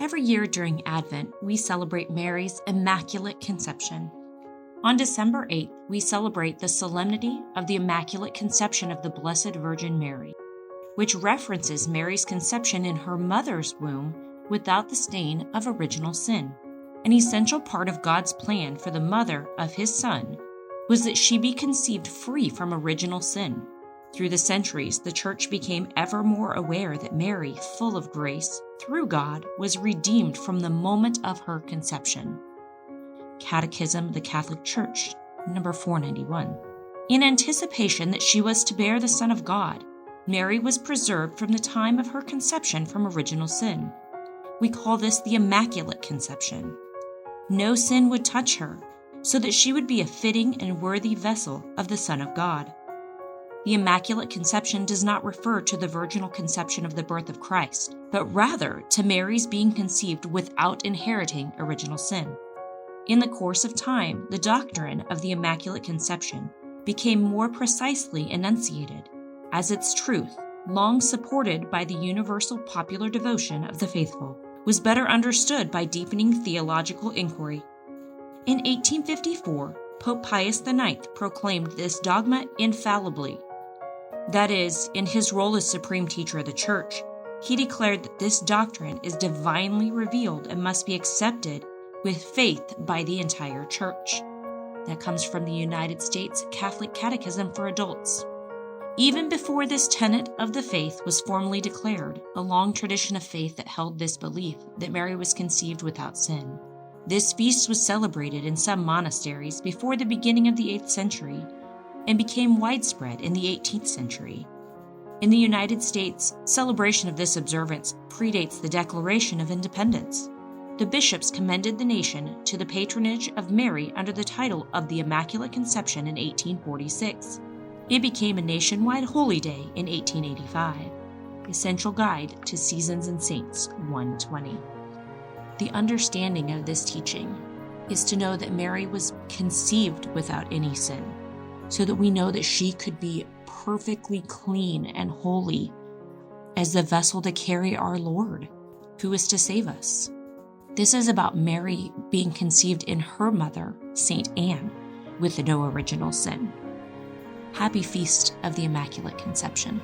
Every year during Advent, we celebrate Mary's Immaculate Conception. On December 8th, we celebrate the solemnity of the Immaculate Conception of the Blessed Virgin Mary, which references Mary's conception in her mother's womb without the stain of original sin. An essential part of God's plan for the mother of His Son was that she be conceived free from original sin. Through the centuries, the Church became ever more aware that Mary, full of grace, through God, was redeemed from the moment of her conception. Catechism of the Catholic Church, number 491. In anticipation that she was to bear the Son of God, Mary was preserved from the time of her conception from original sin. We call this the Immaculate Conception. No sin would touch her, so that she would be a fitting and worthy vessel of the Son of God. The Immaculate Conception does not refer to the virginal conception of the birth of Christ, but rather to Mary's being conceived without inheriting original sin. In the course of time, the doctrine of the Immaculate Conception became more precisely enunciated, as its truth, long supported by the universal popular devotion of the faithful, was better understood by deepening theological inquiry. In 1854, Pope Pius IX proclaimed this dogma infallibly. That is, in his role as supreme teacher of the Church, he declared that this doctrine is divinely revealed and must be accepted with faith by the entire Church. That comes from the United States Catholic Catechism for Adults. Even before this tenet of the faith was formally declared, a long tradition of faith that held this belief that Mary was conceived without sin. This feast was celebrated in some monasteries before the beginning of the 8th century and became widespread in the 18th century. In the United States, celebration of this observance predates the Declaration of Independence. The bishops commended the nation to the patronage of Mary under the title of the Immaculate Conception in 1846. It became a nationwide holy day in 1885. Essential Guide to Seasons and Saints 120. The understanding of this teaching is to know that Mary was conceived without any sin, so that we know that she could be perfectly clean and holy as the vessel to carry our Lord, who is to save us. This is about Mary being conceived in her mother, Saint Anne, with no original sin. Happy Feast of the Immaculate Conception.